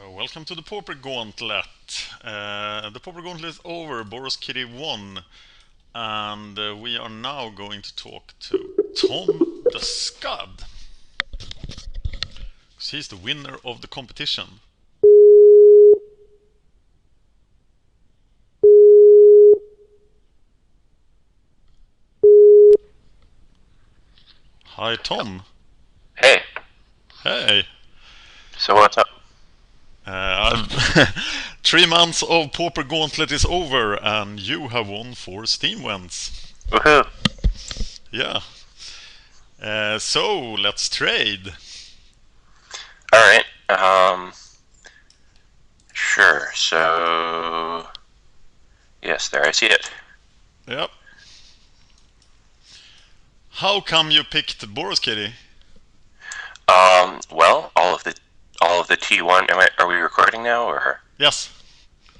Welcome to the Pauper Gauntlet. The Pauper Gauntlet is over, BorosKitty won, and we are now going to talk to Tom the Scud, because he's the winner of the competition. Hi, Tom. Hey, Hey. so what's up? 3 months of Pauper Gauntlet is over, and you have won 4 Steam Vents. Woohoo! Yeah. So let's trade. Alright, sure, so... Yes, there, I see it. Yep. How come you picked BorosKitty? Well, all of the T1, are we recording now, or? Yes.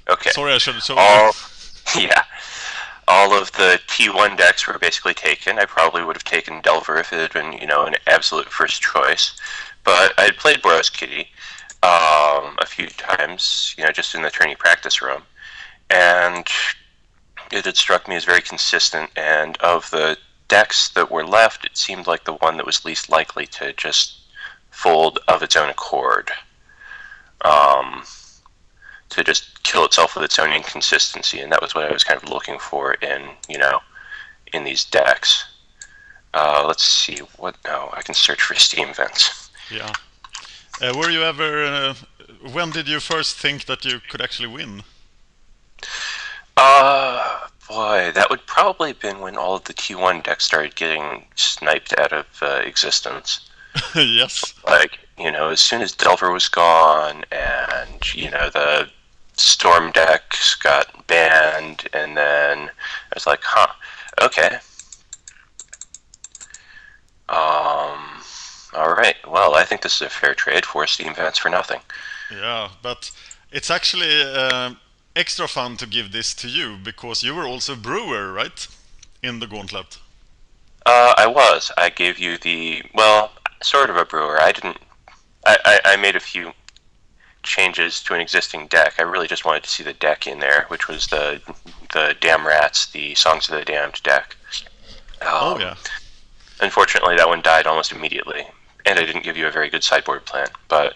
Okay. Sorry, I should have told all, Yeah, all of the T1 decks were basically taken. I probably would have taken Delver if it had been, an absolute first choice. But I had played BorosKitty a few times, just in the tourney practice room. And it had struck me as very consistent, and of the decks that were left, it seemed like the one that was least likely to just fold of its own accord, to just kill itself with its own inconsistency, and that was what I was kind of looking for in these decks. Let's see what. No, I can search for Steam Vents. Yeah. Were you ever? When did you first think that you could actually win? Boy, that would probably have been when all of the T1 decks started getting sniped out of existence. Yes. Like, as soon as Delver was gone, and the Storm decks got banned, and then I was like, huh, okay. Alright, well, I think this is a fair trade for Steam Vents for nothing. Yeah, but it's actually extra fun to give this to you, because you were also a brewer, right? In the Gauntlet. I was. I gave you sort of a brewer. I made a few changes to an existing deck. I really just wanted to see the deck in there, which was the Damn Rats, the Songs of the Damned deck. Oh yeah. Unfortunately, that one died almost immediately, and I didn't give you a very good sideboard plan. But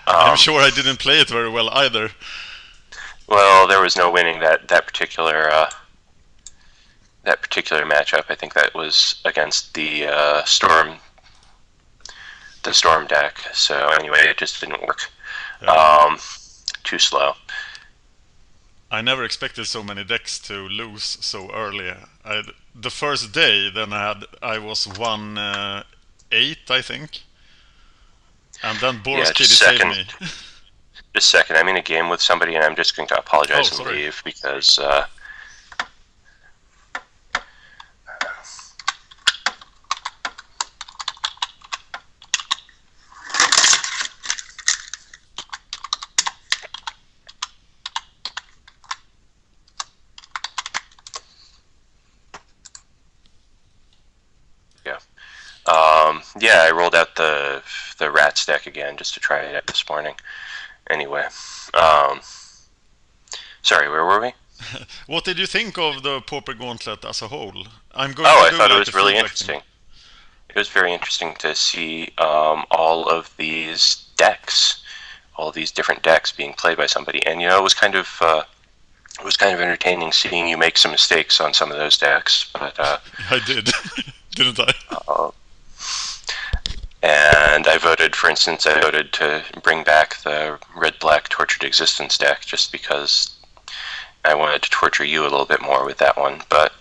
I'm sure I didn't play it very well either. Well, there was no winning that particular matchup. I think that was against the Storm deck. So anyway, it just didn't work. Yeah. Too slow. I never expected so many decks to lose so early. The first day, then I was 1-8, I think, and then BorosKitty saved me. Just a second. I'm in a game with somebody, and I'm just going to apologize and sorry. leave because. Yeah, I rolled out the Rats deck again just to try it out this morning. Anyway, sorry, where were we? What did you think of the Pauper Gauntlet as a whole? I thought it was really interesting. It was very interesting to see all of these decks, all of these different decks being played by somebody, and it was kind of entertaining seeing you make some mistakes on some of those decks. But I did, didn't I? And I voted to bring back the red-black Tortured Existence deck just because I wanted to torture you a little bit more with that one, but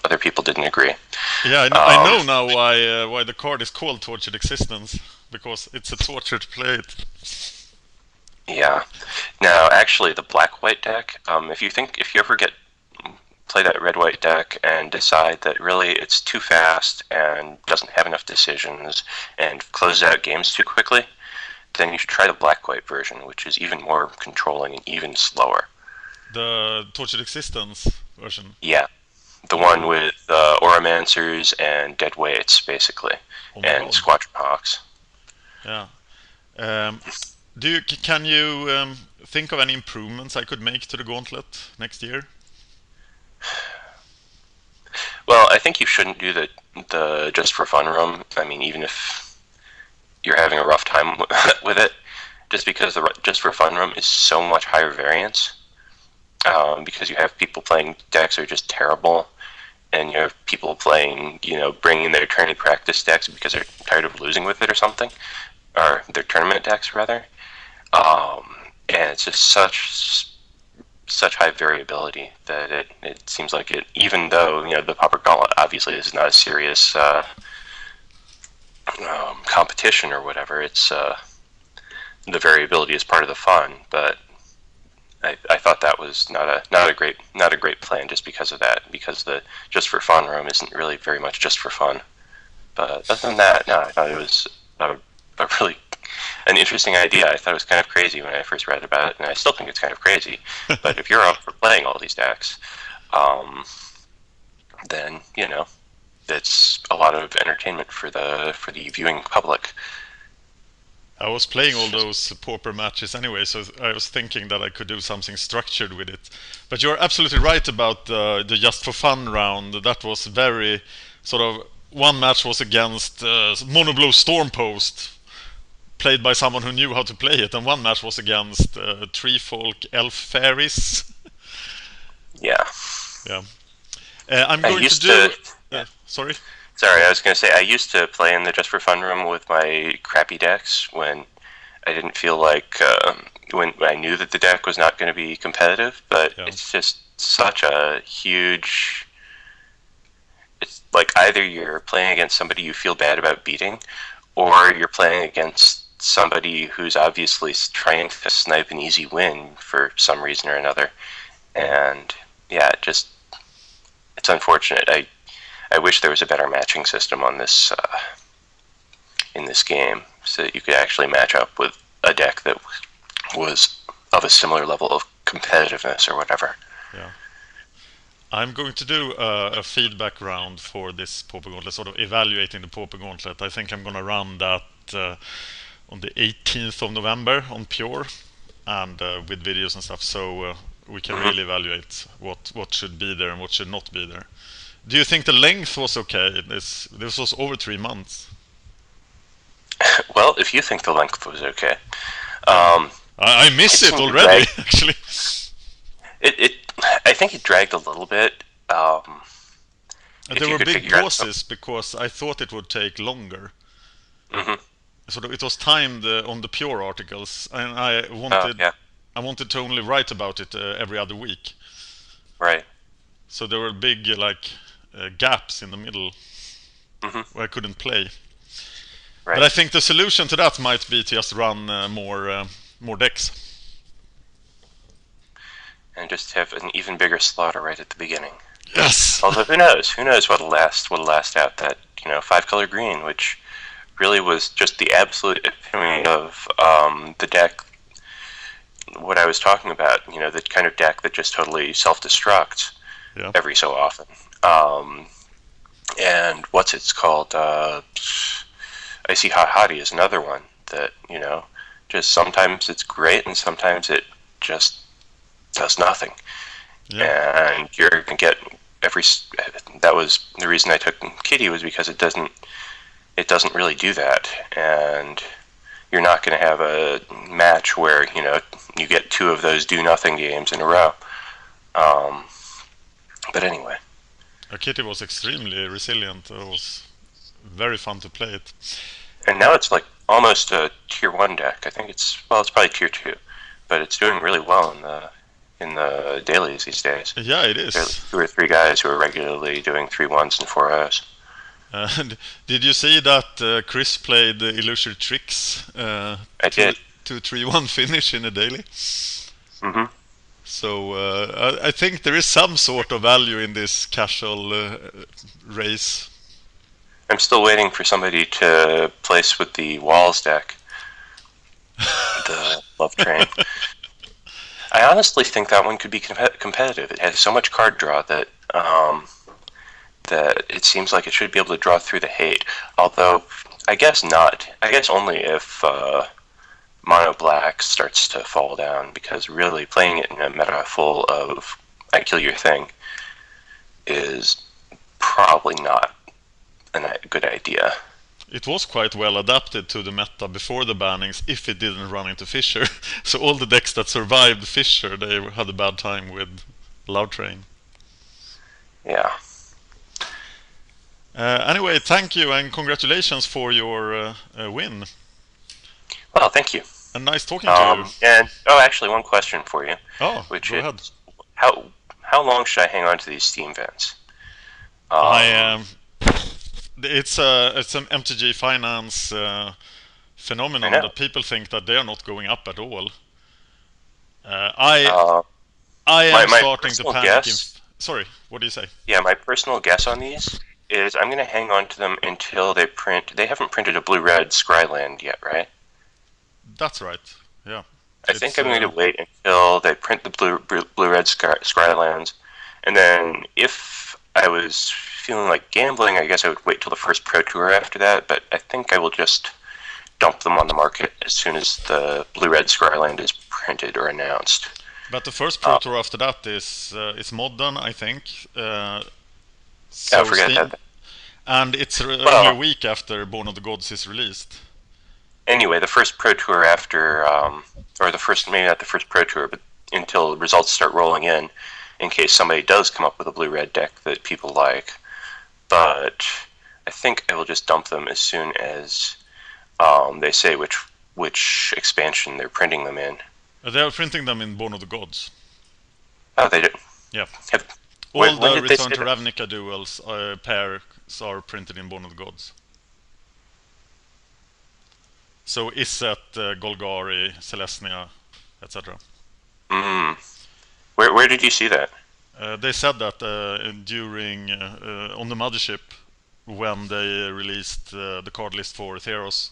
other people didn't agree. Yeah, I know now why the card is called Tortured Existence, because it's a torture to play it. Yeah. Now, actually, the black-white deck, if you ever play that red-white deck and decide that really it's too fast and doesn't have enough decisions and closes out games too quickly, then you should try the black-white version, which is even more controlling and even slower. The Tortured Existence version? Yeah. The one with Auramancers and Deadweights, basically, and Squadron Hawks. Yeah. Can you think of any improvements I could make to the Gauntlet next year? Well, I think you shouldn't do the just for fun room. I mean, even if you're having a rough time with it, just because the just for fun room is so much higher variance. Because you have people playing decks that are just terrible, and you have people playing, bringing their training practice decks because they're tired of losing with it or something, or their tournament decks rather. And it's just such high variability that it seems like it, even though the Pauper Gauntlet obviously is not a serious competition or whatever. It's the variability is part of the fun, but I thought that was not a great plan just because of that, because the just for fun room isn't really very much just for fun. But other than that, no, I thought it was a really an interesting idea. I thought it was kind of crazy when I first read about it, and I still think it's kind of crazy. But if you're up for playing all these decks, then that's a lot of entertainment for the viewing public. I was playing all those Pauper matches anyway, so I was thinking that I could do something structured with it. But you're absolutely right about the just for fun round. That was very sort of, one match was against Monoblue Stormpost, played by someone who knew how to play it, and one match was against Treefolk Elf Fairies. Yeah. Yeah. I'm going to do. Sorry. Sorry, I was going to say, I used to play in the Just for Fun room with my crappy decks when I didn't feel like, when I knew that the deck was not going to be competitive, but it's just such a huge, it's like either you're playing against somebody you feel bad about beating, or you're playing against somebody who's obviously trying to snipe an easy win for some reason or another. And yeah, it's unfortunate. I wish there was a better matching system on this in this game, so that you could actually match up with a deck that was of a similar level of competitiveness or whatever. Yeah. I'm going to do a feedback round for this Pauper Gauntlet, sort of evaluating the Pauper Gauntlet. I think I'm going to run that on the 18th of November on Pure, and with videos and stuff, so we can really evaluate what should be there and what should not be there. Do you think the length was okay? This was over 3 months. Well, if you think the length was okay, I miss it already. Actually, I think it dragged a little bit. there were big pauses because I thought it would take longer. So it was timed on the Pure articles, and I wanted to only write about it every other week. Right. So there were big gaps in the middle where I couldn't play. Right. But I think the solution to that might be to just run more decks. And just have an even bigger slaughter right at the beginning. Yes. Although who knows what'll last out, that 5-color green, which really was just the absolute epitome of the deck. What I was talking about, the kind of deck that just totally self-destructs every so often. And what's it's called? Icy Hot Hottie is another one that, just sometimes it's great and sometimes it just does nothing. Yeah. And you're going to get that was the reason I took Kitty, was because it doesn't really do that. And you're not going to have a match where, you get 2 of those do-nothing games in a row. But anyway. Kitty was extremely resilient. It was very fun to play it. And now it's like almost a tier 1 deck. I think it's probably tier 2. But it's doing really well in the dailies these days. Yeah, it is. There's 2 or 3 guys who are regularly doing 3 1s and 4 0s. Did you see that Chris played Illusory Tricks? I did. 2-3-1 finish in a daily. So I think there is some sort of value in this casual race. I'm still waiting for somebody to place with the Walls deck. The Love Train. I honestly think that one could be competitive. It has so much card draw that that it seems like it should be able to draw through the hate. Although, I guess not. I guess only if Mono Black black starts to fall down, because really playing it in a meta full of I kill your thing is probably not a good idea. It was quite well adapted to the meta before the bannings if it didn't run into Fissure. So all the decks that survived Fissure, they had a bad time with Loud Train. Yeah. Anyway, thank you and congratulations for your win. Well, thank you. And nice talking to you. And actually, one question for you. Oh, which go is, ahead. How long should I hang on to these Steam vents? It's an MTG Finance phenomenon that people think that they are not going up at all. I am starting to panic. Sorry, what do you say? Yeah, my personal guess on these is I'm going to hang on to them until they print. They haven't printed a blue-red Scryland yet, right? That's right. Yeah. I think I'm going to wait until they print the blue-red Scrylands, and then if I was feeling like gambling, I guess I would wait till the first Pro Tour after that. But I think I will just dump them on the market as soon as the blue-red Scryland is printed or announced. But the first Pro Tour after that is modern, I think. So forget Steam, that. And it's only a week after Born of the Gods is released. Anyway, the first Pro Tour after, or the first, maybe not the first Pro Tour, but until results start rolling in case somebody does come up with a blue-red deck that people like. But I think I will just dump them as soon as they say which expansion they're printing them in. They are printing them in Born of the Gods. Oh, they do? Yeah. When the did Return they to Ravnica duels pairs are printed in Born of the Gods. So Iset, Golgari, Celestia, etc. Where did you see that? They said that during on the mothership when they released the card list for Theros.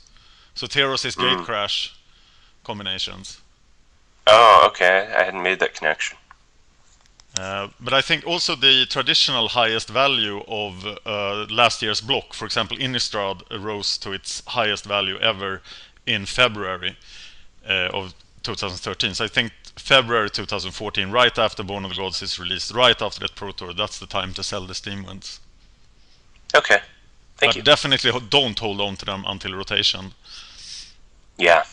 So Theros is Gatecrash combinations. Oh, okay. I hadn't made that connection. But I think also the traditional highest value of last year's block, for example, Innistrad rose to its highest value ever in February of 2013. So I think February 2014, right after Born of the Gods is released, right after that Pro Tour, that's the time to sell the Steam ones. Okay, thank you. But definitely don't hold on to them until rotation. Yeah,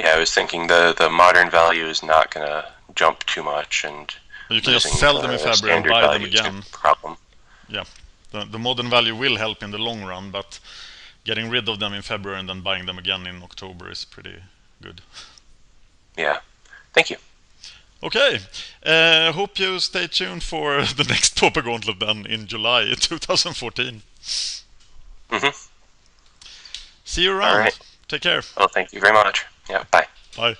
I was thinking the modern value is not going to jump too much, and you can just sell them in February and buy them again. Problem. Yeah, the modern value will help in the long run, but getting rid of them in February and then buying them again in October is pretty good. Yeah, thank you. Okay, hope you stay tuned for the next Pauper Gauntlet then in July 2014. See you around. All right. Take care. Well, thank you very much. Yeah, bye. Bye.